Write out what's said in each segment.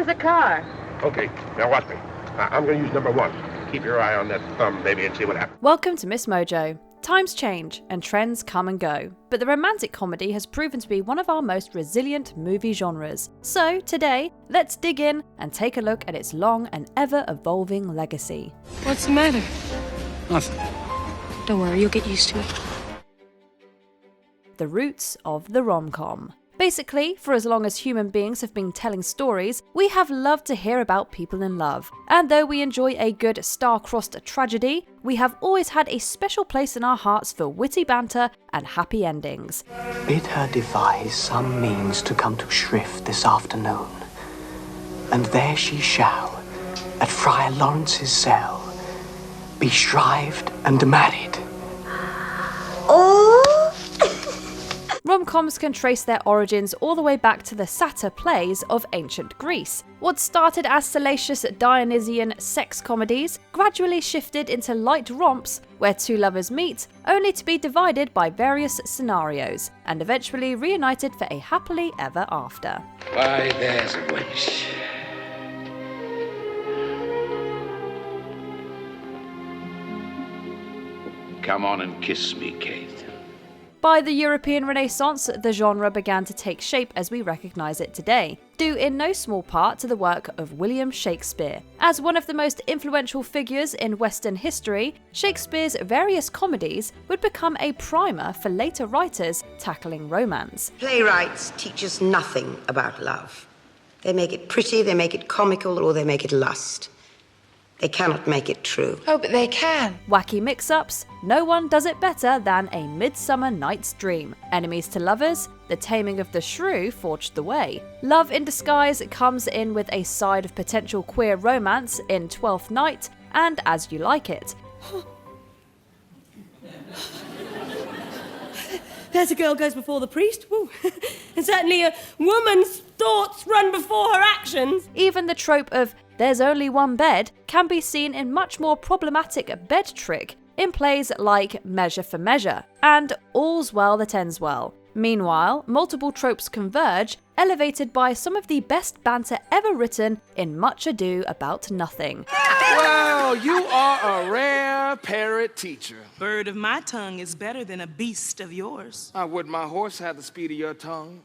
There's a car. Okay, now watch me. I'm going to use number 1. Keep your eye on that thumb, baby, and see what happens. Welcome to MsMojo. Times change and trends come and go, but the romantic comedy has proven to be one of our most resilient movie genres. So today, let's dig in and take a look at its long and ever-evolving legacy. What's the matter? Nothing. Don't worry, you'll get used to it. The roots of the rom-com. Basically, for as long as human beings have been telling stories, we have loved to hear about people in love. And though we enjoy a good star-crossed tragedy, we have always had a special place in our hearts for witty banter and happy endings. Bid her devise some means to come to Shrift this afternoon, and there she shall, at Friar Lawrence's cell, be shrived and married. Rom-coms can trace their origins all the way back to the satyr plays of ancient Greece. What started as salacious Dionysian sex comedies gradually shifted into light romps where two lovers meet, only to be divided by various scenarios, and eventually reunited for a happily ever after. Why, there's a wench. Come on and kiss me, Kate. By the European Renaissance, the genre began to take shape as we recognise it today, due in no small part to the work of William Shakespeare. As one of the most influential figures in Western history, Shakespeare's various comedies would become a primer for later writers tackling romance. Playwrights teach us nothing about love. They make it pretty, they make it comical, or they make it lust. They cannot make it true. Oh, but they can. Wacky mix-ups, no one does it better than A Midsummer Night's Dream. Enemies to lovers, The Taming of the Shrew forged the way. Love in Disguise comes in with a side of potential queer romance in Twelfth Night and As You Like It. There's a girl goes before the priest. Woo. And certainly a woman's thoughts run before her actions. Even the trope of there's only one bed can be seen in much more problematic bed trick in plays like Measure for Measure and All's Well That Ends Well. Meanwhile, multiple tropes converge, elevated by some of the best banter ever written in Much Ado About Nothing. Well, you are a rare parrot teacher. Bird of my tongue is better than a beast of yours. Would my horse have the speed of your tongue?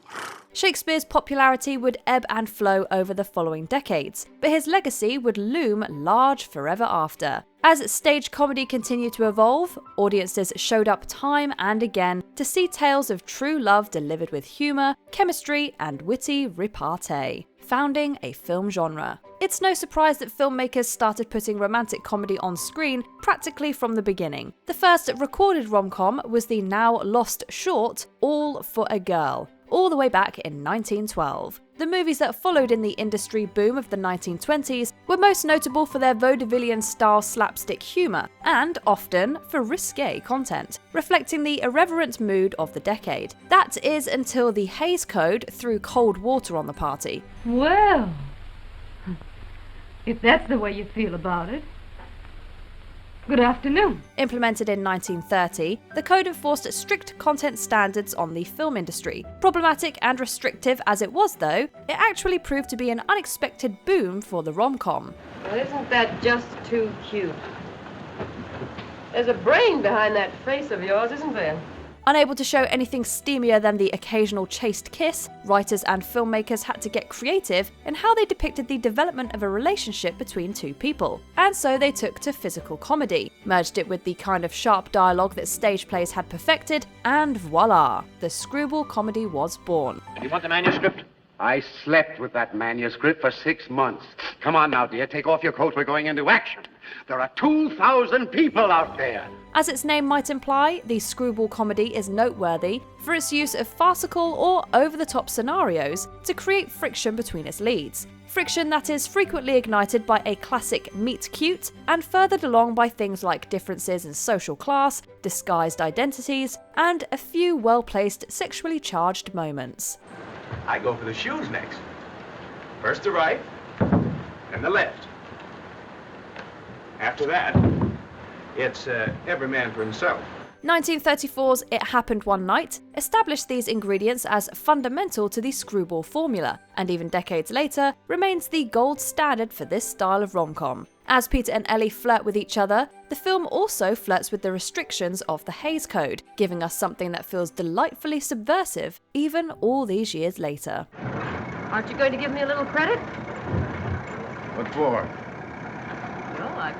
Shakespeare's popularity would ebb and flow over the following decades, but his legacy would loom large forever after. As stage comedy continued to evolve, audiences showed up time and again to see tales of true love delivered with humour, chemistry, and witty repartee, founding a film genre. It's no surprise that filmmakers started putting romantic comedy on screen practically from the beginning. The first recorded rom-com was the now lost short All for a Girl, all the way back in 1912. The movies that followed in the industry boom of the 1920s were most notable for their vaudevillian-style slapstick humour, and often for risque content, reflecting the irreverent mood of the decade. That is until the Hays Code threw cold water on the party. Well, if that's the way you feel about it. Good afternoon. Implemented in 1930, the code enforced strict content standards on the film industry. Problematic and restrictive as it was, though, it actually proved to be an unexpected boom for the rom-com. Well, isn't that just too cute? There's a brain behind that face of yours, isn't there? Unable to show anything steamier than the occasional chaste kiss, writers and filmmakers had to get creative in how they depicted the development of a relationship between two people. And so they took to physical comedy, merged it with the kind of sharp dialogue that stage plays had perfected, and voila, the screwball comedy was born. You want the manuscript? I slept with that manuscript for 6 months. Come on now, dear, take off your coat, we're going into action. There are 2,000 people out there. As its name might imply, the screwball comedy is noteworthy for its use of farcical or over-the-top scenarios to create friction between its leads. Friction that is frequently ignited by a classic meet cute and furthered along by things like differences in social class, disguised identities, and a few well-placed sexually charged moments. I go for the shoes next. First the right, then the left. After that, it's every man for himself. 1934's It Happened One Night established these ingredients as fundamental to the Screwball formula, and even decades later remains the gold standard for this style of rom-com. As Peter and Ellie flirt with each other, the film also flirts with the restrictions of the Hays Code, giving us something that feels delightfully subversive even all these years later. Aren't you going to give me a little credit? What for? Well, I've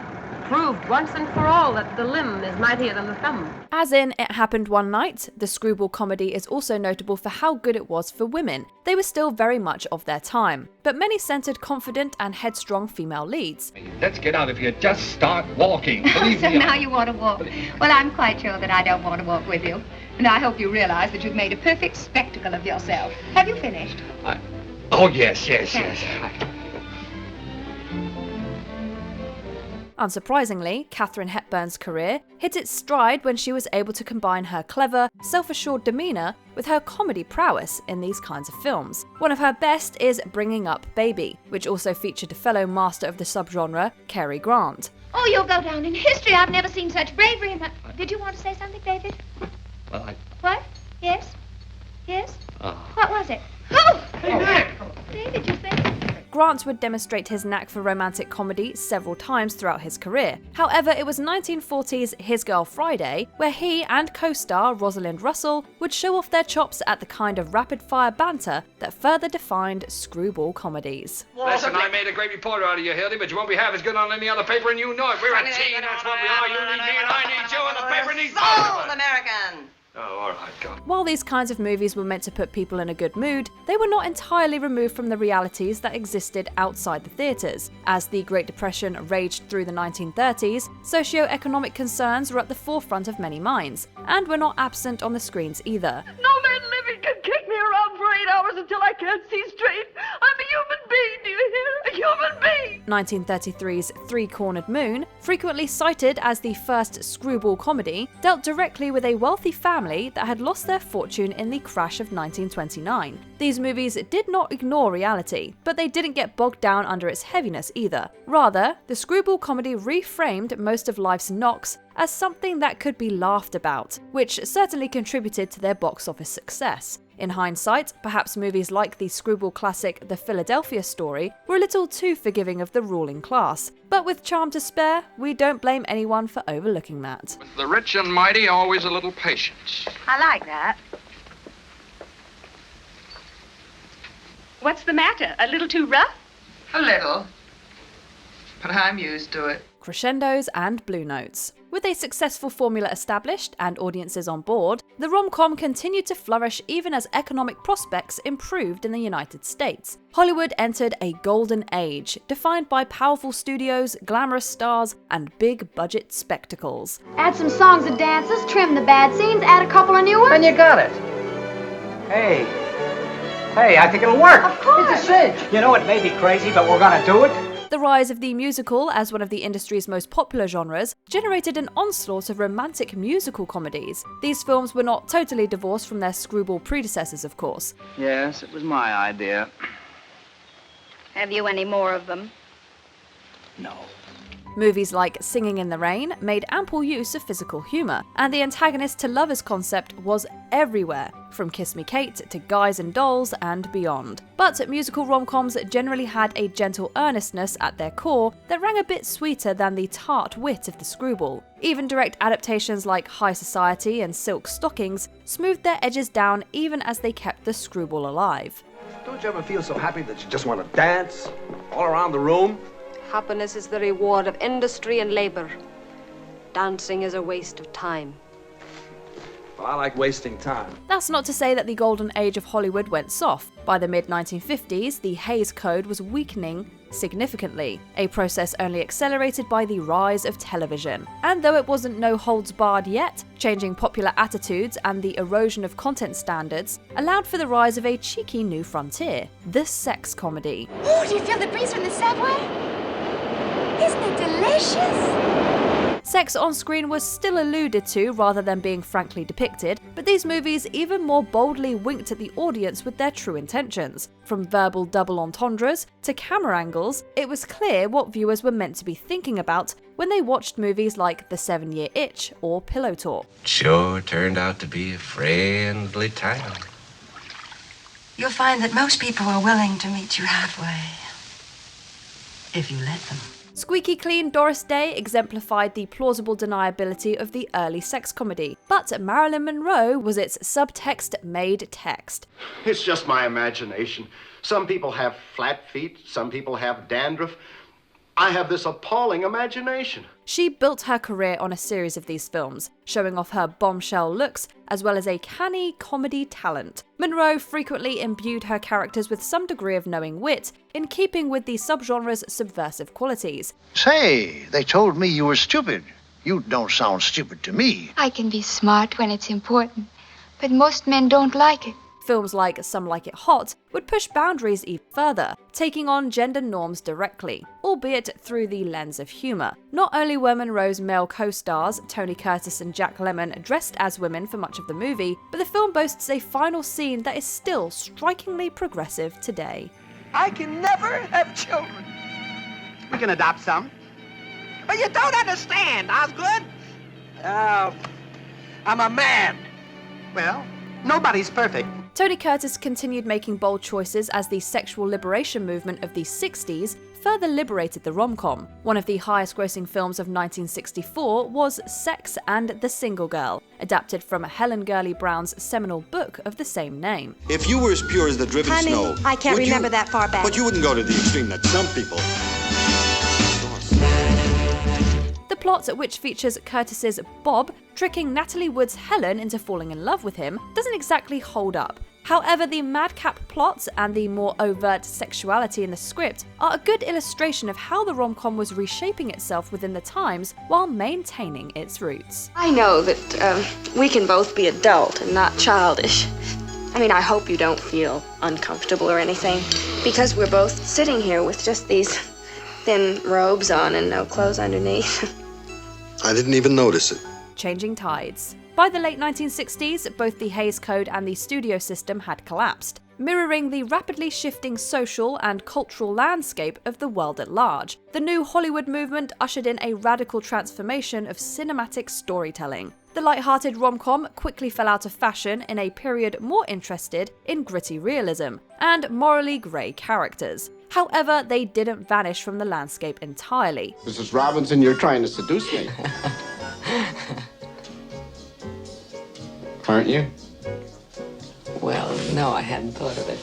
proved once and for all that the limb is mightier than the thumb. As in It Happened One Night, the Screwball comedy is also notable for how good it was for women. They were still very much of their time, but many centered confident and headstrong female leads. Let's get out of here. Just start walking. Believe So me. now you want to walk. Well, I'm quite sure that I don't want to walk with you. And I hope you realize that you've made a perfect spectacle of yourself. Have you finished? Oh, yes. Unsurprisingly, Katharine Hepburn's career hit its stride when she was able to combine her clever, self-assured demeanour with her comedy prowess in these kinds of films. One of her best is Bringing Up Baby, which also featured a fellow master of the subgenre, Cary Grant. Oh, you'll go down in history. I've never seen such bravery in that. Did you want to say something, David? Well, What? Yes? Yes? Oh. What was it? Oh! Hey, Mac! David, you think? Grant would demonstrate his knack for romantic comedy several times throughout his career. However, it was 1940's His Girl Friday where he and co-star Rosalind Russell would show off their chops at the kind of rapid-fire banter that further defined Screwball comedies. Listen, I made a great reporter out of you, Hildy, but you won't be half as good on any other paper, and you know it. We're a team, that's what we are. You need me, and I need you, and the paper needs both of us. American! Oh, all right, God. While these kinds of movies were meant to put people in a good mood, they were not entirely removed from the realities that existed outside the theatres. As the Great Depression raged through the 1930s, socio-economic concerns were at the forefront of many minds, and were not absent on the screens either. No man living can kick me around for 8 hours until I can't see straight. I'm a human being, do you hear? A human being! 1933's Three-Cornered Moon, frequently cited as the first screwball comedy, dealt directly with a wealthy family that had lost their fortune in the crash of 1929. These movies did not ignore reality, but they didn't get bogged down under its heaviness either. Rather, the screwball comedy reframed most of life's knocks as something that could be laughed about, which certainly contributed to their box office success. In hindsight, perhaps movies like the screwball classic The Philadelphia Story were a little too forgiving of the ruling class. But with charm to spare, we don't blame anyone for overlooking that. With the rich and mighty, always a little patience. I like that. What's the matter? A little too rough? A little. But I'm used to it. Crescendos and blue notes. With a successful formula established and audiences on board, the rom-com continued to flourish even as economic prospects improved in the United States. Hollywood entered a golden age, defined by powerful studios, glamorous stars, and big-budget spectacles. Add some songs and dances, trim the bad scenes, add a couple of new ones. And you got it. Hey, I think it'll work. Of course. It's a cinch. You know, it may be crazy, but we're gonna do it. The rise of the musical as one of the industry's most popular genres generated an onslaught of romantic musical comedies. These films were not totally divorced from their screwball predecessors, of course. Yes, it was my idea. Have you any more of them? No. Movies like Singing in the Rain made ample use of physical humour, and the antagonist to lovers concept was everywhere, from Kiss Me Kate to Guys and Dolls and beyond. But musical rom-coms generally had a gentle earnestness at their core that rang a bit sweeter than the tart wit of the screwball. Even direct adaptations like High Society and Silk Stockings smoothed their edges down even as they kept the screwball alive. Don't you ever feel so happy that you just want to dance all around the room? Happiness is the reward of industry and labor. Dancing is a waste of time. Well, I like wasting time. That's not to say that the golden age of Hollywood went soft. By the mid-1950s, the Hays Code was weakening significantly, a process only accelerated by the rise of television. And though it wasn't no holds barred yet, changing popular attitudes and the erosion of content standards allowed for the rise of a cheeky new frontier, the sex comedy. Ooh, do you feel the breeze from the subway? Isn't it delicious? Sex on screen was still alluded to rather than being frankly depicted, but these movies even more boldly winked at the audience with their true intentions. From verbal double entendres to camera angles, it was clear what viewers were meant to be thinking about when they watched movies like The 7-Year Itch or Pillow Talk. Sure turned out to be a friendly town. You'll find that most people are willing to meet you halfway, if you let them. Squeaky clean Doris Day exemplified the plausible deniability of the early sex comedy, but Marilyn Monroe was its subtext made text. It's just my imagination. Some people have flat feet, some people have dandruff. I have this appalling imagination. She built her career on a series of these films, showing off her bombshell looks as well as a canny comedy talent. Monroe frequently imbued her characters with some degree of knowing wit, in keeping with the subgenre's subversive qualities. Say, they told me you were stupid. You don't sound stupid to me. I can be smart when it's important, but most men don't like it. Films like Some Like It Hot would push boundaries even further, taking on gender norms directly, albeit through the lens of humour. Not only were Monroe's male co-stars, Tony Curtis and Jack Lemmon, dressed as women for much of the movie, but the film boasts a final scene that is still strikingly progressive today. I can never have children. We can adopt some. But you don't understand, Osgood. I'm a man. Well, nobody's perfect. Tony Curtis continued making bold choices as the sexual liberation movement of the 60s further liberated the rom-com. One of the highest-grossing films of 1964 was Sex and the Single Girl, adapted from Helen Gurley Brown's seminal book of the same name. If you were as pure as the driven Honey, snow... I can't remember that far back. But you wouldn't go to the extreme that some people... The plot, which features Curtis's Bob tricking Natalie Wood's Helen into falling in love with him, doesn't exactly hold up. However, the madcap plot and the more overt sexuality in the script are a good illustration of how the rom-com was reshaping itself within the times while maintaining its roots. I know that we can both be adult and not childish. I mean, I hope you don't feel uncomfortable or anything, because we're both sitting here with just these thin robes on and no clothes underneath. I didn't even notice it. Changing tides. By the late 1960s, both the Hays Code and the studio system had collapsed, mirroring the rapidly shifting social and cultural landscape of the world at large. The new Hollywood movement ushered in a radical transformation of cinematic storytelling. The light-hearted rom-com quickly fell out of fashion in a period more interested in gritty realism and morally grey characters. However, they didn't vanish from the landscape entirely. Mrs. Robinson, you're trying to seduce me. Aren't you? Well, no, I hadn't thought of it.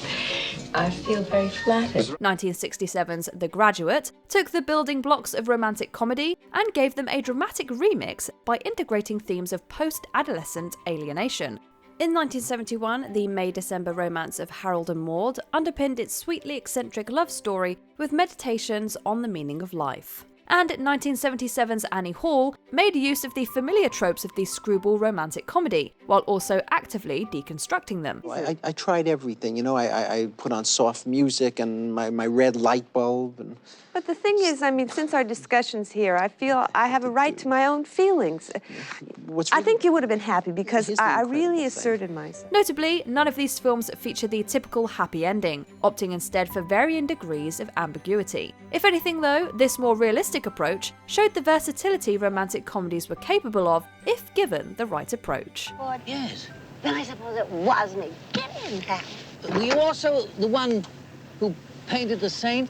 I feel very flattered. 1967's The Graduate took the building blocks of romantic comedy and gave them a dramatic remix by integrating themes of post-adolescent alienation. In 1971, the May-December romance of Harold and Maude underpinned its sweetly eccentric love story with meditations on the meaning of life. And 1977's Annie Hall made use of the familiar tropes of the screwball romantic comedy, while also actively deconstructing them. I tried everything, you know, I put on soft music and my red light bulb. And... But the thing is, I mean, since our discussions here, I feel I have a right to my own feelings. I think you would have been happy because I really asserted myself. Notably, none of these films feature the typical happy ending, opting instead for varying degrees of ambiguity. If anything though, this more realistic approach showed the versatility romantic comedies were capable of if given the right approach. Yes. Then I suppose it was me. Get in, Hal. Were you also the one who painted the saint?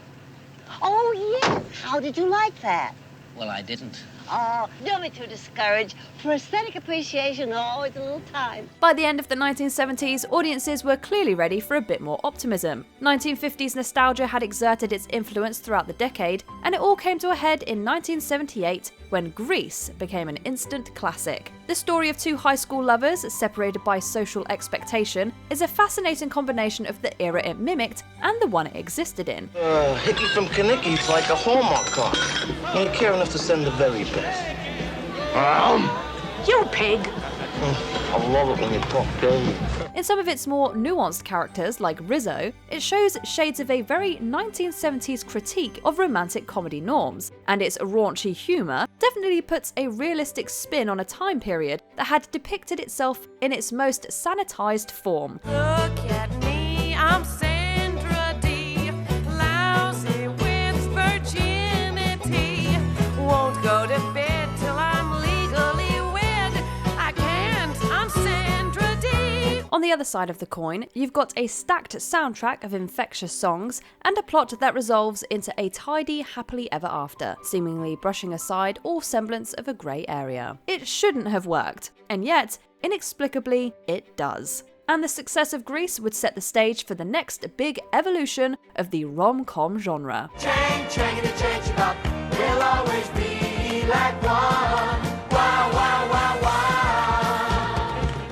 Oh, yes. How did you like that? Well, I didn't. Oh, don't be too discouraged. For aesthetic appreciation, always a little time. By the end of the 1970s, audiences were clearly ready for a bit more optimism. 1950s nostalgia had exerted its influence throughout the decade, and it all came to a head in 1978 when Grease became an instant classic. The story of two high school lovers, separated by social expectation, is a fascinating combination of the era it mimicked and the one it existed in. Hickey from Kanicki's like a Hallmark card. Only care enough to send the very best. You pig! I love it when you talk dirty. In some of its more nuanced characters, like Rizzo, it shows shades of a very 1970s critique of romantic comedy norms, and its raunchy humour definitely puts a realistic spin on a time period that had depicted itself in its most sanitised form. Look at me, I'm Sandra D, lousy with virginity, won't go to the other side of the coin, you've got a stacked soundtrack of infectious songs and a plot that resolves into a tidy happily ever after, seemingly brushing aside all semblance of a grey area. It shouldn't have worked, and yet, inexplicably, it does. And the success of Grease would set the stage for the next big evolution of the rom-com genre. We'll always be like one. Wow, wow, wow, wow.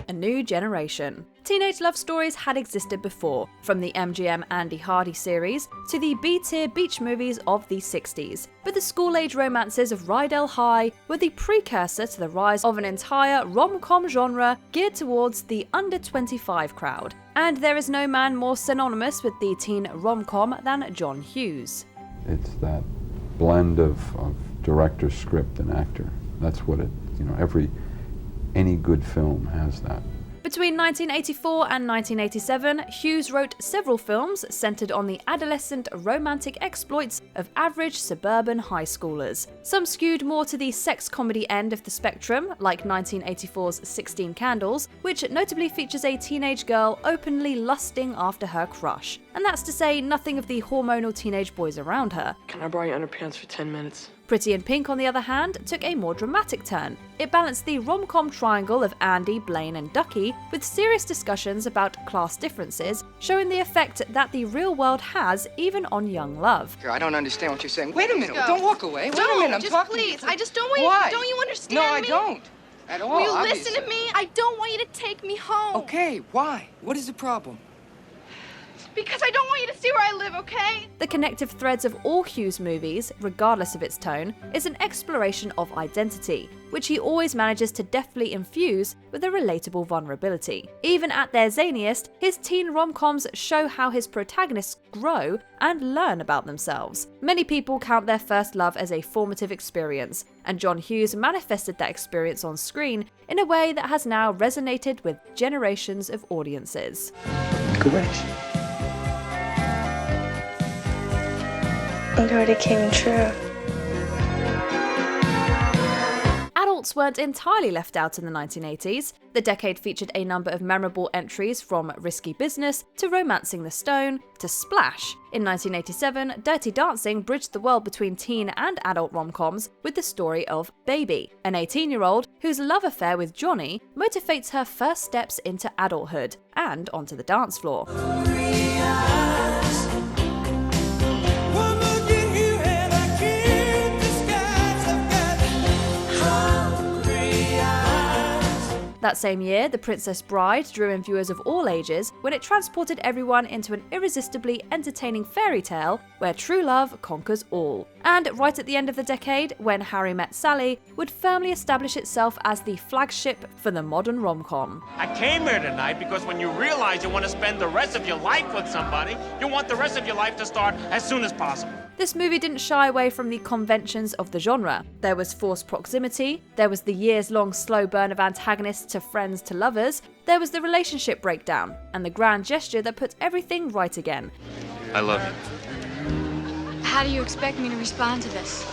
A new generation. Teenage love stories had existed before, from the MGM Andy Hardy series to the B-tier beach movies of the 60s, but the school-age romances of Rydell High were the precursor to the rise of an entire rom-com genre geared towards the under-25 crowd. And there is no man more synonymous with the teen rom-com than John Hughes. It's that blend of director, script, and actor. That's what it, any good film has that. Between 1984 and 1987, Hughes wrote several films centered on the adolescent romantic exploits of average suburban high schoolers. Some skewed more to the sex comedy end of the spectrum, like 1984's 16 Candles, which notably features a teenage girl openly lusting after her crush. And that's to say nothing of the hormonal teenage boys around her. Can I borrow your underpants for 10 minutes? Pretty in Pink, on the other hand, took a more dramatic turn. It balanced the rom-com triangle of Andy, Blaine and Ducky with serious discussions about class differences, showing the effect that the real world has even on young love. I don't understand what you're saying. Wait a minute, don't walk away. Wait a minute, I'm just talking. Please, I just don't want Why? you. Don't you understand No, I me? don't. At all. Will you obviously. listen to me? I don't want you to take me home. Okay, why? What is the problem? Because I don't want you to see where I live, okay? The connective threads of all Hughes movies, regardless of its tone, is an exploration of identity, which he always manages to deftly infuse with a relatable vulnerability. Even at their zaniest, his teen rom-coms show how his protagonists grow and learn about themselves. Many people count their first love as a formative experience, and John Hughes manifested that experience on screen in a way that has now resonated with generations of audiences. Correct. It already came true. Adults weren't entirely left out in the 1980s. The decade featured a number of memorable entries from Risky Business to Romancing the Stone to Splash. In 1987, Dirty Dancing bridged the world between teen and adult rom-coms with the story of Baby, an 18-year-old whose love affair with Johnny motivates her first steps into adulthood and onto the dance floor. That same year, The Princess Bride drew in viewers of all ages when it transported everyone into an irresistibly entertaining fairy tale where true love conquers all. And right at the end of the decade, When Harry Met Sally would firmly establish itself as the flagship for the modern rom-com. I came here tonight because when you realize you want to spend the rest of your life with somebody, you want the rest of your life to start as soon as possible. This movie didn't shy away from the conventions of the genre. There was forced proximity, there was the years-long slow burn of antagonists to friends to lovers, there was the relationship breakdown, and the grand gesture that put everything right again. I love you. How do you expect me to respond to this?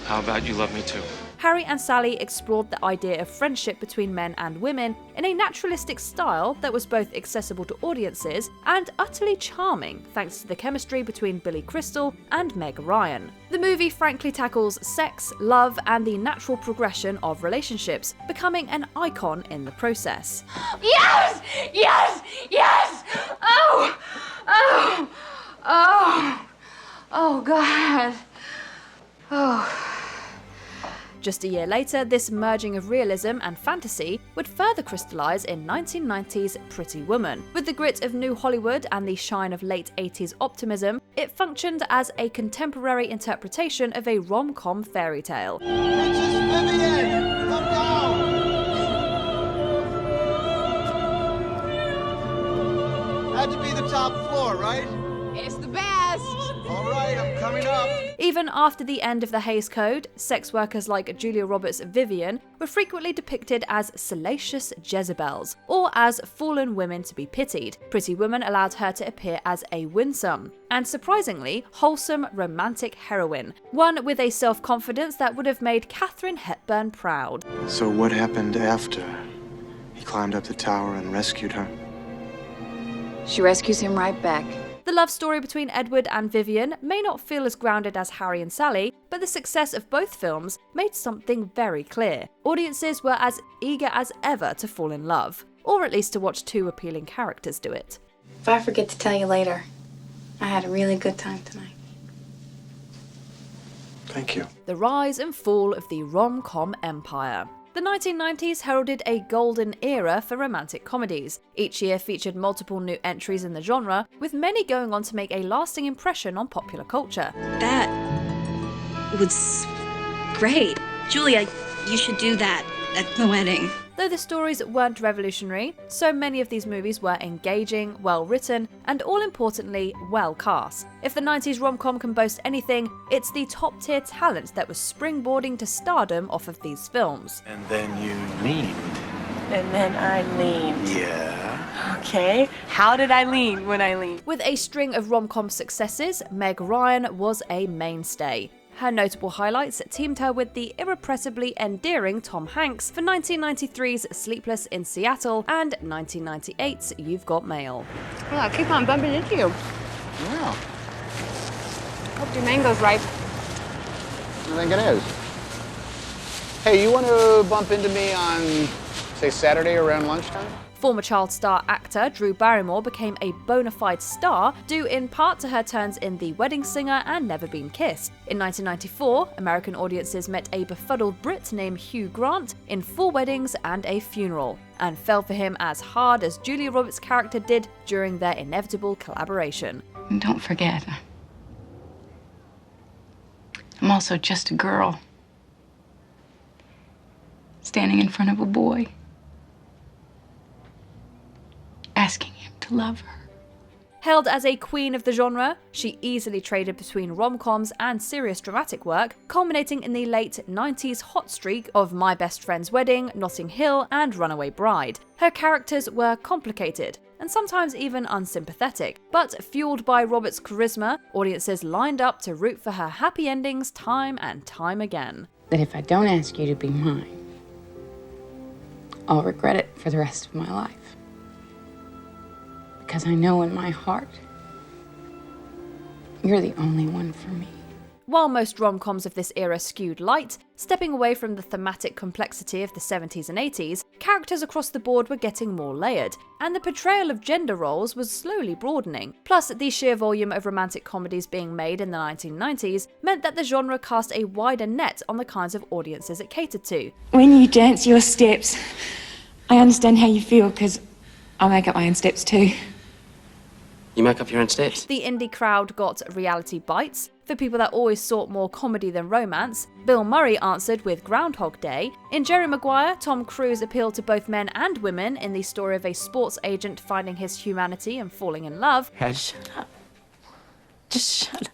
How about you love me too? Harry and Sally explored the idea of friendship between men and women in a naturalistic style that was both accessible to audiences and utterly charming thanks to the chemistry between Billy Crystal and Meg Ryan. The movie frankly tackles sex, love, and the natural progression of relationships, becoming an icon in the process. Yes! Yes! Yes! Oh! Oh! Oh! Oh, God. Oh. Just a year later, this merging of realism and fantasy would further crystallise in 1990's Pretty Woman. With the grit of New Hollywood and the shine of late 80s optimism, it functioned as a contemporary interpretation of a rom-com fairy tale. Princess Vivian, come down! Had to be the top floor, right? It's the best! All right, I'm coming up. Even after the end of the Hays Code, sex workers like Julia Roberts' Vivian were frequently depicted as salacious Jezebels, or as fallen women to be pitied. Pretty Woman allowed her to appear as a winsome, and surprisingly, wholesome romantic heroine, one with a self-confidence that would have made Katharine Hepburn proud. So what happened after he climbed up the tower and rescued her? She rescues him right back. The love story between Edward and Vivian may not feel as grounded as Harry and Sally, but the success of both films made something very clear. Audiences were as eager as ever to fall in love, or at least to watch two appealing characters do it. If I forget to tell you later, I had a really good time tonight. Thank you. The rise and fall of the rom-com empire. The 1990s heralded a golden era for romantic comedies. Each year featured multiple new entries in the genre, with many going on to make a lasting impression on popular culture. That was great. Julia, you should do that at the wedding. Though the stories weren't revolutionary, so many of these movies were engaging, well written, and all importantly, well cast. If the 90s rom-com can boast anything, it's the top tier talent that was springboarding to stardom off of these films. And then you leaned. And then I leaned. Yeah. Okay, how did I lean when I leaned? With a string of rom-com successes, Meg Ryan was a mainstay. Her notable highlights teamed her with the irrepressibly endearing Tom Hanks for 1993's Sleepless in Seattle and 1998's You've Got Mail. Well, I keep on bumping into you. Yeah, Hope your mango's ripe. I think it is. Hey, you want to bump into me on, say, Saturday around lunchtime? Former child star actor Drew Barrymore became a bona fide star due in part to her turns in The Wedding Singer and Never Been Kissed. In 1994, American audiences met a befuddled Brit named Hugh Grant in 4 Weddings and a Funeral, and fell for him as hard as Julia Roberts' character did during their inevitable collaboration. And don't forget, I'm also just a girl, standing in front of a boy, asking him to love her. Hailed as a queen of the genre, she easily traded between rom-coms and serious dramatic work, culminating in the late 90s hot streak of My Best Friend's Wedding, Notting Hill, and Runaway Bride. Her characters were complicated, and sometimes even unsympathetic, but fueled by Roberts' charisma, audiences lined up to root for her happy endings time and time again. That if I don't ask you to be mine, I'll regret it for the rest of my life. Because I know in my heart, you're the only one for me. While most rom-coms of this era skewed light, stepping away from the thematic complexity of the 70s and 80s, characters across the board were getting more layered, and the portrayal of gender roles was slowly broadening. Plus, the sheer volume of romantic comedies being made in the 1990s meant that the genre cast a wider net on the kinds of audiences it catered to. When you dance your steps, I understand how you feel, because I make up my own steps too. You make up your own steps? The indie crowd got reality bites. For people that always sought more comedy than romance, Bill Murray answered with Groundhog Day. In Jerry Maguire, Tom Cruise appealed to both men and women in the story of a sports agent finding his humanity and falling in love. Shut up. Just shut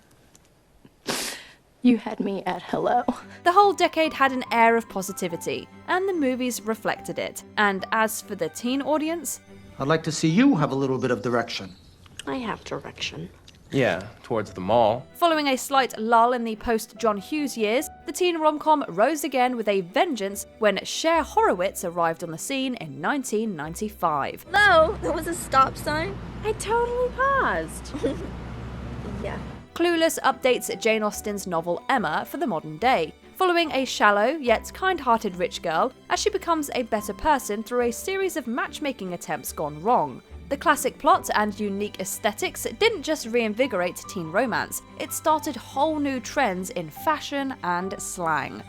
up. You had me at hello. The whole decade had an air of positivity, and the movies reflected it. And as for the teen audience, I'd like to see you have a little bit of direction. I have direction. Yeah, towards the mall. following a slight lull in the post-John Hughes years, the teen rom-com rose again with a vengeance when Cher Horowitz arrived on the scene in 1995. Hello, there was a stop sign. I totally paused. Yeah. Clueless updates Jane Austen's novel Emma for the modern day, following a shallow yet kind-hearted rich girl as she becomes a better person through a series of matchmaking attempts gone wrong. The classic plot and unique aesthetics didn't just reinvigorate teen romance, it started whole new trends in fashion and slang.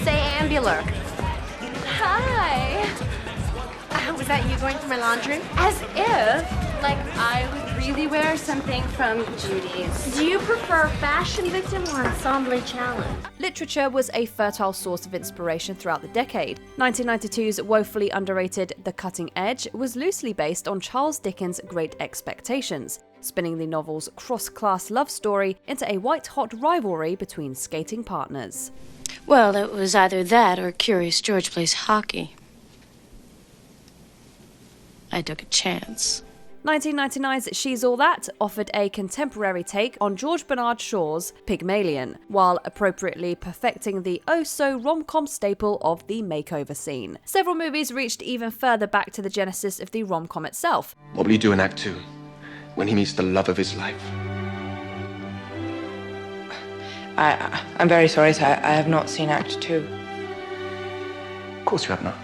Say ambular. Hi. Was that you going through my laundry? As if, like, I would really wear something from Judy's. Do you prefer fashion victim or ensemble challenge? Literature was a fertile source of inspiration throughout the decade. 1992's woefully underrated The Cutting Edge was loosely based on Charles Dickens' Great Expectations, spinning the novel's cross-class love story into a white-hot rivalry between skating partners. Well, it was either that or Curious George plays hockey. I took a chance. 1999's She's All That offered a contemporary take on George Bernard Shaw's Pygmalion, while appropriately perfecting the oh-so-rom-com staple of the makeover scene. Several movies reached even further back to the genesis of the rom-com itself. What will you do in Act 2? when he meets the love of his life. I'm very sorry, sir. I have not seen Act 2. Of course you have not.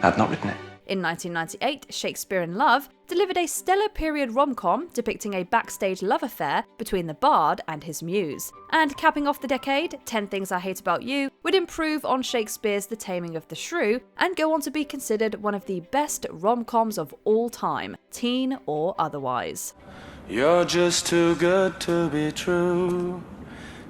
I have not written it. In 1998, Shakespearean Love delivered a stellar period rom-com depicting a backstage love affair between the bard and his muse. And capping off the decade, 10 Things I Hate About You would improve on Shakespeare's The Taming of the Shrew and go on to be considered one of the best rom-coms of all time, teen or otherwise. You're just too good to be true.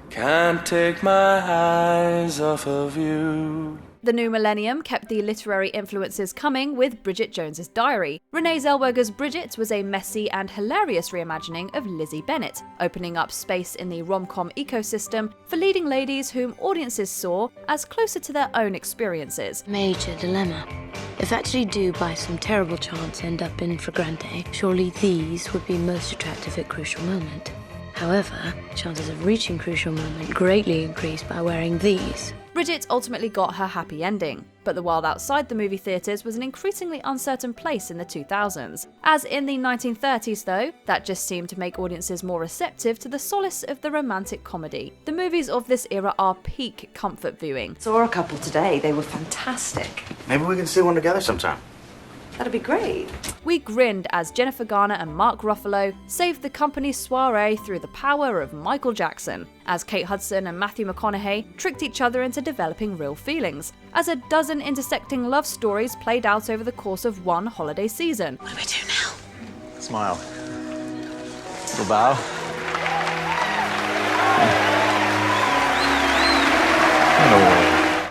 Can't take my eyes off of you. The new millennium kept the literary influences coming with Bridget Jones's Diary. Renee Zellweger's Bridget was a messy and hilarious reimagining of Lizzie Bennet, opening up space in the rom-com ecosystem for leading ladies whom audiences saw as closer to their own experiences. Major dilemma. If actually do by some terrible chance end up in flagrante, surely these would be most attractive at crucial moment. However, chances of reaching crucial moment greatly increase by wearing these. Bridget ultimately got her happy ending, but the world outside the movie theatres was an increasingly uncertain place in the 2000s. As in the 1930s though, that just seemed to make audiences more receptive to the solace of the romantic comedy. The movies of this era are peak comfort viewing. Saw a couple today, they were fantastic. Maybe we can see one together sometime. That'd be great. We grinned as Jennifer Garner and Mark Ruffalo saved the company's soiree through the power of Michael Jackson, as Kate Hudson and Matthew McConaughey tricked each other into developing real feelings, as a dozen intersecting love stories played out over the course of one holiday season. What do we do now? Smile. Little bow.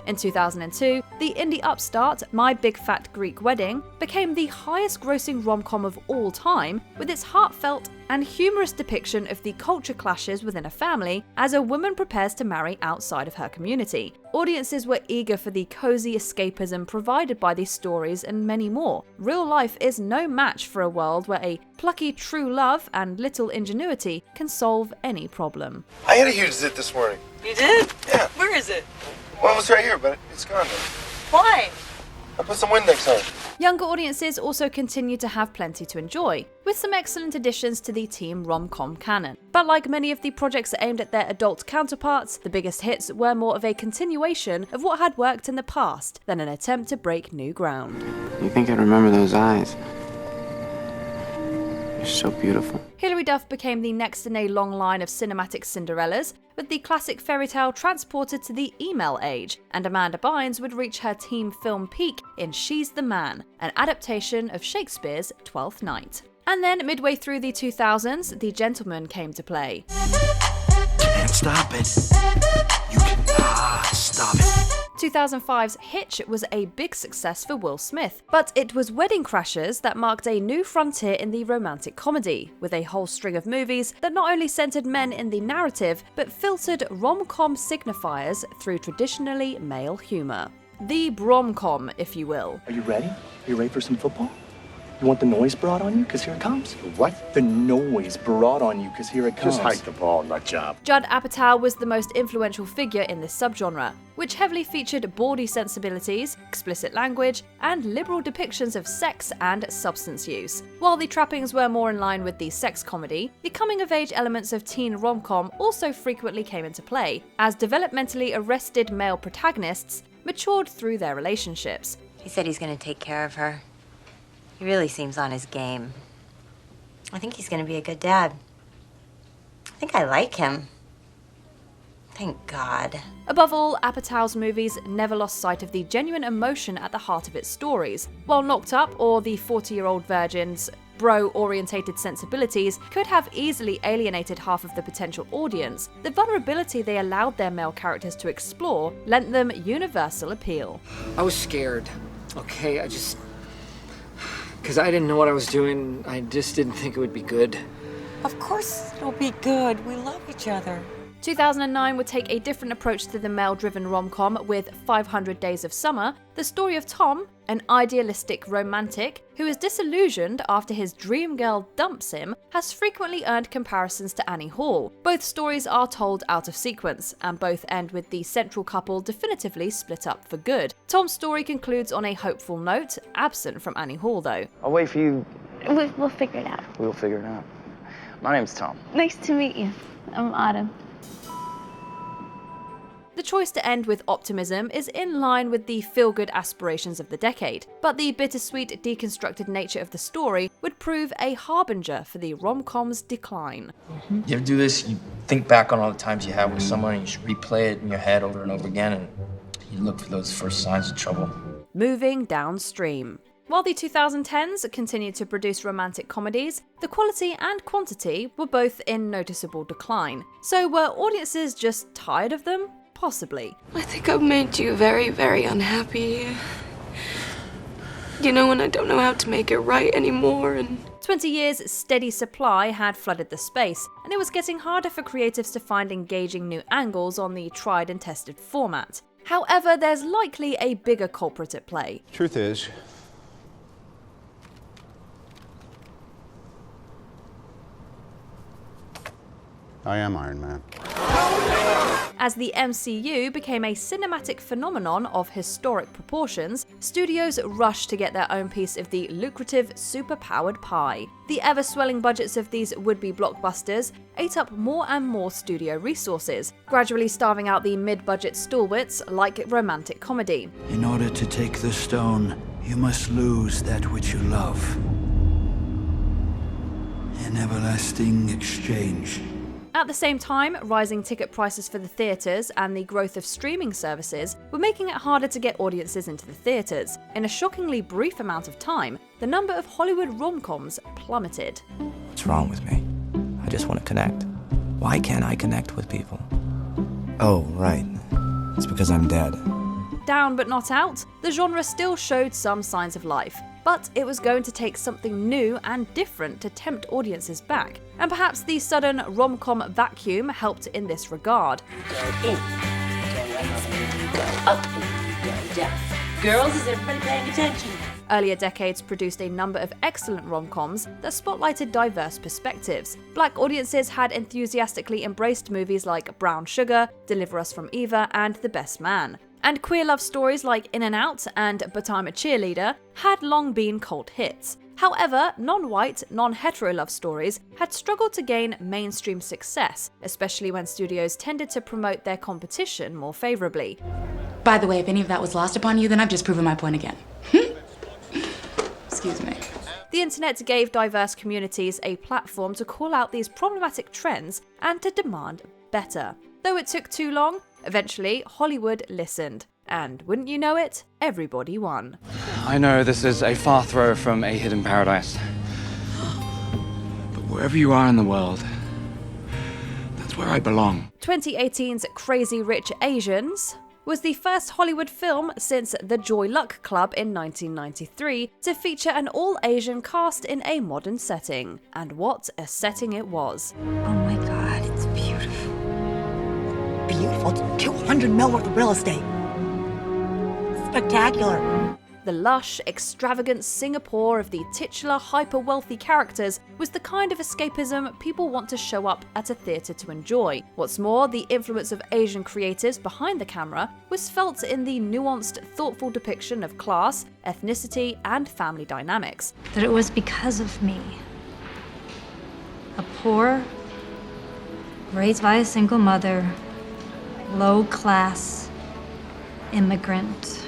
In 2002, the indie upstart My Big Fat Greek Wedding became the highest-grossing rom-com of all time, with its heartfelt and humorous depiction of the culture clashes within a family as a woman prepares to marry outside of her community. Audiences were eager for the cozy escapism provided by these stories and many more. Real life is no match for a world where a plucky true love and little ingenuity can solve any problem. I had a huge zit this morning. You did? Yeah. Where is it? Well, it was right here, but it's gone now. Why? I put some Windex on. Younger audiences also continue to have plenty to enjoy, with some excellent additions to the teen rom-com canon. But like many of the projects aimed at their adult counterparts, the biggest hits were more of a continuation of what had worked in the past than an attempt to break new ground. You think I'd remember those eyes? You're so beautiful. Hilary Duff became the next in a long line of cinematic Cinderellas, with the classic fairy tale transported to the email age, and Amanda Bynes would reach her teen film peak in She's the Man, an adaptation of Shakespeare's Twelfth Night. And then midway through the 2000s, The Gentleman came to play. Can't stop it. You cannot stop it. 2005's Hitch was a big success for Will Smith, but it was Wedding Crashers that marked a new frontier in the romantic comedy, with a whole string of movies that not only centered men in the narrative, but filtered rom-com signifiers through traditionally male humor. The bromcom, if you will. Are you ready? Are you ready for some football? You want the noise brought on you? Because here it comes. What? The noise brought on you, because here it comes. Just hike the ball, nut job. Judd Apatow was the most influential figure in this subgenre, which heavily featured bawdy sensibilities, explicit language, and liberal depictions of sex and substance use. While the trappings were more in line with the sex comedy, the coming-of-age elements of teen rom-com also frequently came into play, as developmentally arrested male protagonists matured through their relationships. He said he's going to take care of her. He really seems on his game. I think he's going to be a good dad. I think I like him. Thank God. Above all, Apatow's movies never lost sight of the genuine emotion at the heart of its stories. While Knocked Up or The 40-Year-Old Virgin's bro-orientated sensibilities could have easily alienated half of the potential audience, the vulnerability they allowed their male characters to explore lent them universal appeal. I was scared, okay? Because I didn't know what I was doing. I just didn't think it would be good. Of course it'll be good. We love each other. 2009 would take a different approach to the male-driven rom-com with 500 Days of Summer, the story of Tom, an idealistic romantic who is disillusioned after his dream girl dumps him, has frequently earned comparisons to Annie Hall. Both stories are told out of sequence, and both end with the central couple definitively split up for good. Tom's story concludes on a hopeful note, absent from Annie Hall though. I'll wait for you. We'll figure it out. We'll figure it out. My name's Tom. Nice to meet you. I'm Autumn. The choice to end with optimism is in line with the feel-good aspirations of the decade, but the bittersweet, deconstructed nature of the story would prove a harbinger for the rom-com's decline. You ever do this? You think back on all the times you had with someone and you just replay it in your head over and over again, and you look for those first signs of trouble. Moving downstream. While the 2010s continued to produce romantic comedies, the quality and quantity were both in noticeable decline. So were audiences just tired of them? Possibly. I think I've made you very, very unhappy. You know, and I don't know how to make it right anymore, and 20 years' steady supply had flooded the space, and it was getting harder for creatives to find engaging new angles on the tried and tested format. However, there's likely a bigger culprit at play. Truth is, I am Iron Man. As the MCU became a cinematic phenomenon of historic proportions, studios rushed to get their own piece of the lucrative, super-powered pie. The ever-swelling budgets of these would-be blockbusters ate up more and more studio resources, gradually starving out the mid-budget stalwarts like romantic comedy. In order to take the stone, you must lose that which you love. An everlasting exchange. At the same time, rising ticket prices for the theatres and the growth of streaming services were making it harder to get audiences into the theatres. In a shockingly brief amount of time, the number of Hollywood rom-coms plummeted. What's wrong with me? I just want to connect. Why can't I connect with people? Oh, right. It's because I'm dead. Down but not out, the genre still showed some signs of life. But it was going to take something new and different to tempt audiences back, and perhaps the sudden rom-com vacuum helped in this regard. Go in, go up, go down. Girls, is everybody paying attention? Earlier decades produced a number of excellent rom-coms that spotlighted diverse perspectives. Black audiences had enthusiastically embraced movies like Brown Sugar, Deliver Us from Eva, and The Best Man. And queer love stories like In and Out and But I'm a Cheerleader had long been cult hits. However, non-white, non-hetero love stories had struggled to gain mainstream success, especially when studios tended to promote their competition more favourably. by the way, if any of that was lost upon you, then I've just proven my point again. Excuse me. The internet gave diverse communities a platform to call out these problematic trends and to demand better. Though it took too long, eventually Hollywood listened. And wouldn't you know it, everybody won. I know this is a far throw from a hidden paradise. But wherever you are in the world, that's where I belong. 2018's Crazy Rich Asians was the first Hollywood film since The Joy Luck Club in 1993 to feature an all-Asian cast in a modern setting. And what a setting it was. Oh my God, it's beautiful. Beautiful. It's 200 mil worth of real estate. Spectacular. The lush, extravagant Singapore of the titular hyper-wealthy characters was the kind of escapism people want to show up at a theatre to enjoy. What's more, the influence of Asian creatives behind the camera was felt in the nuanced, thoughtful depiction of class, ethnicity, and family dynamics. That it was because of me. A poor, raised by a single mother, low-class immigrant.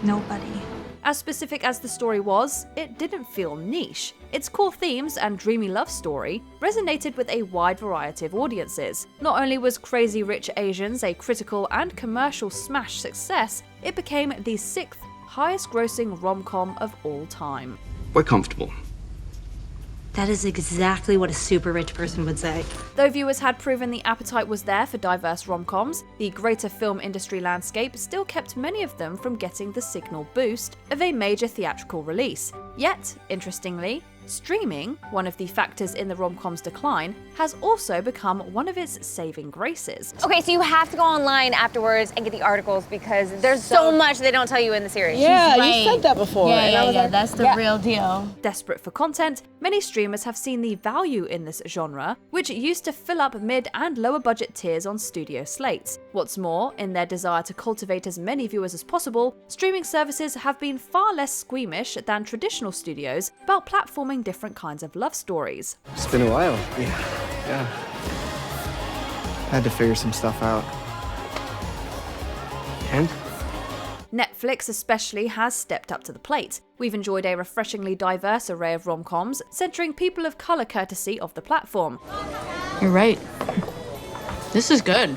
Nobody. As specific as the story was, it didn't feel niche. Its core themes and dreamy love story resonated with a wide variety of audiences. Not only was Crazy Rich Asians a critical and commercial smash success, it became the 6th highest grossing rom-com of all time. We're comfortable. That is exactly what a super rich person would say. Though viewers had proven the appetite was there for diverse rom-coms, the greater film industry landscape still kept many of them from getting the signal boost of a major theatrical release. Yet, interestingly, streaming, one of the factors in the rom-com's decline, has also become one of its saving graces. Okay, so you have to go online afterwards and get the articles because there's so much they don't tell you in the series. Yeah, you said that before. Yeah, that's the real deal. Desperate for content, many streamers have seen the value in this genre, which used to fill up mid and lower budget tiers on studio slates. What's more, in their desire to cultivate as many viewers as possible, streaming services have been far less squeamish than traditional studios about platforming transforming different kinds of love stories. It's been a while. Yeah. Had to figure some stuff out. And? Netflix especially has stepped up to the plate. We've enjoyed a refreshingly diverse array of rom-coms, centering people of colour courtesy of the platform. You're right. This is good.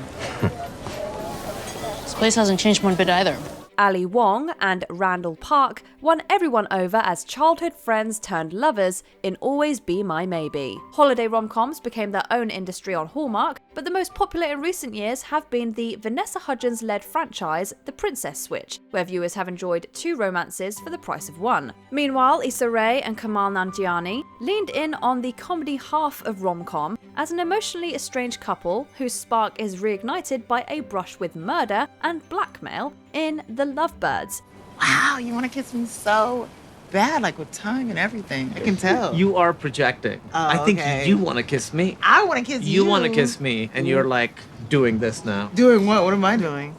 This place hasn't changed one bit either. Ali Wong and Randall Park won everyone over as childhood friends turned lovers in Always Be My Maybe. Holiday rom-coms became their own industry on Hallmark, but the most popular in recent years have been the Vanessa Hudgens-led franchise The Princess Switch, where viewers have enjoyed 2 romances for the price of 1. Meanwhile, Issa Rae and Kamal Nanjiani leaned in on the comedy half of rom-com as an emotionally estranged couple whose spark is reignited by a brush with murder and blackmail in The Lovebirds. Wow, you want to kiss me so bad, like with tongue and everything. I can tell. You are projecting. Oh, I think okay. you want to kiss me. I want to kiss you. You want to kiss me, and you're like doing this now. Doing what? What am I doing?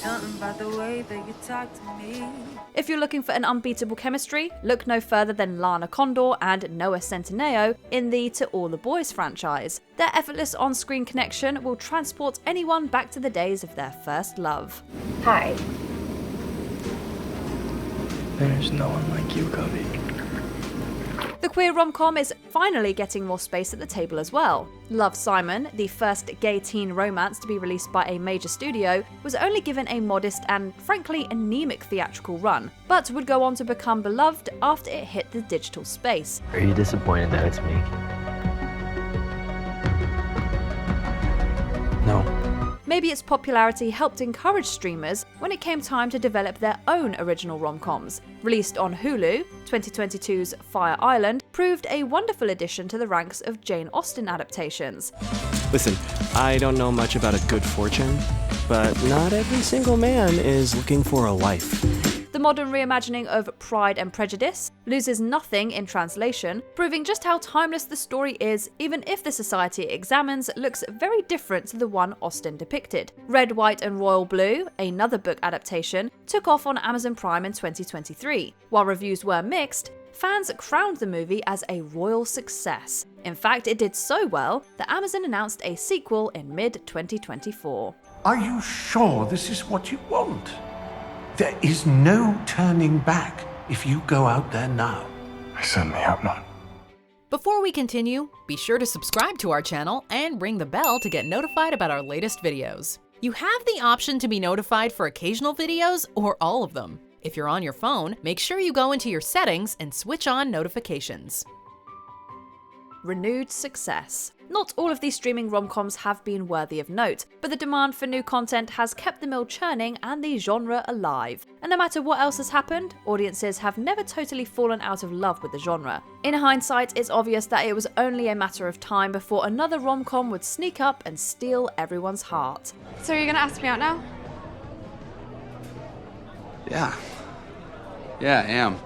Something about the way that you talk to me. If you're looking for an unbeatable chemistry, look no further than Lana Condor and Noah Centineo in the To All the Boys franchise. Their effortless on-screen connection will transport anyone back to the days of their first love. Hi. There's no one like you, Cody. The queer rom-com is finally getting more space at the table as well. Love, Simon, the first gay teen romance to be released by a major studio, was only given a modest and frankly anemic theatrical run, but would go on to become beloved after it hit the digital space. Are you disappointed that it's me? No. Maybe its popularity helped encourage streamers when it came time to develop their own original rom-coms. Released on Hulu, 2022's Fire Island proved a wonderful addition to the ranks of Jane Austen adaptations. Listen, I don't know much about a good fortune, but not every single man is looking for a wife. The modern reimagining of Pride and Prejudice loses nothing in translation, proving just how timeless the story is, even if the society it examines looks very different to the one Austen depicted. Red, White and Royal Blue, another book adaptation, took off on Amazon Prime in 2023. While reviews were mixed, fans crowned the movie as a royal success. In fact, it did so well that Amazon announced a sequel in mid-2024. Are you sure this is what you want? There is no turning back if you go out there now. I certainly hope not. Before we continue, be sure to subscribe to our channel and ring the bell to get notified about our latest videos. You have the option to be notified for occasional videos or all of them. If you're on your phone, make sure you go into your settings and switch on notifications. Renewed success. Not all of these streaming rom-coms have been worthy of note, but the demand for new content has kept the mill churning and the genre alive. And no matter what else has happened, audiences have never totally fallen out of love with the genre. In hindsight, it's obvious that it was only a matter of time before another rom-com would sneak up and steal everyone's heart. So are you gonna ask me out now? Yeah, I am.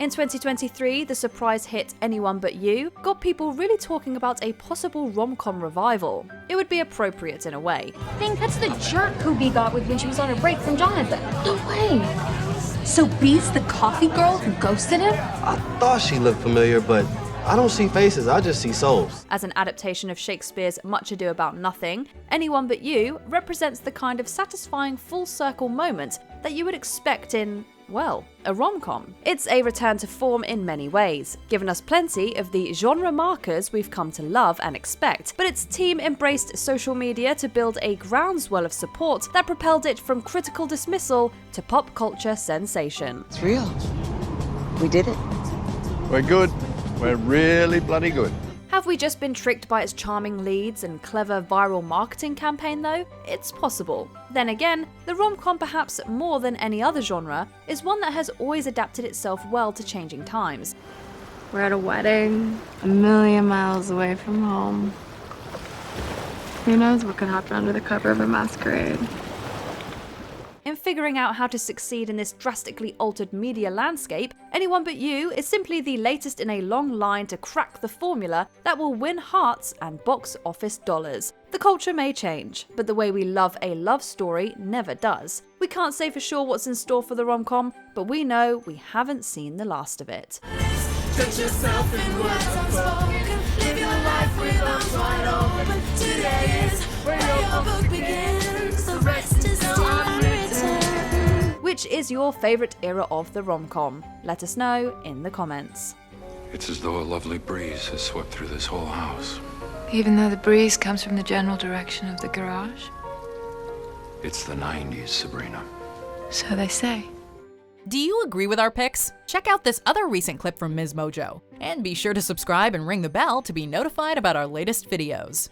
In 2023, the surprise hit Anyone But You got people really talking about a possible rom-com revival. It would be appropriate in a way. I think that's the jerk who B got with when she was on her break from Jonathan. No way. So B's the coffee girl who ghosted him? I thought she looked familiar, but I don't see faces, I just see souls. As an adaptation of Shakespeare's Much Ado About Nothing, Anyone But You represents the kind of satisfying full-circle moment that you would expect in, well, a rom-com. It's a return to form in many ways, giving us plenty of the genre markers we've come to love and expect, but its team embraced social media to build a groundswell of support that propelled it from critical dismissal to pop culture sensation. It's real. We did it. We're good. We're really bloody good. Have we just been tricked by its charming leads and clever viral marketing campaign though? It's possible. Then again, the rom-com, perhaps more than any other genre, is one that has always adapted itself well to changing times. We're at a wedding, a million miles away from home. Who knows what could happen under the cover of a masquerade? in figuring out how to succeed in this drastically altered media landscape, Anyone But You is simply the latest in a long line to crack the formula that will win hearts and box office dollars. The culture may change, but the way we love a love story never does. We can't say for sure what's in store for the rom-com, but we know we haven't seen the last of it. Put yourself in words unspoken. Live your life with arms wide open. Today is where your book begins. The rest is still unwritten. Which is your favourite era of the rom-com? Let us know in the comments. It's as though a lovely breeze has swept through this whole house. Even though the breeze comes from the general direction of the garage? It's the 90s, Sabrina. So they say. Do you agree with our picks? Check out this other recent clip from MsMojo. And be sure to subscribe and ring the bell to be notified about our latest videos.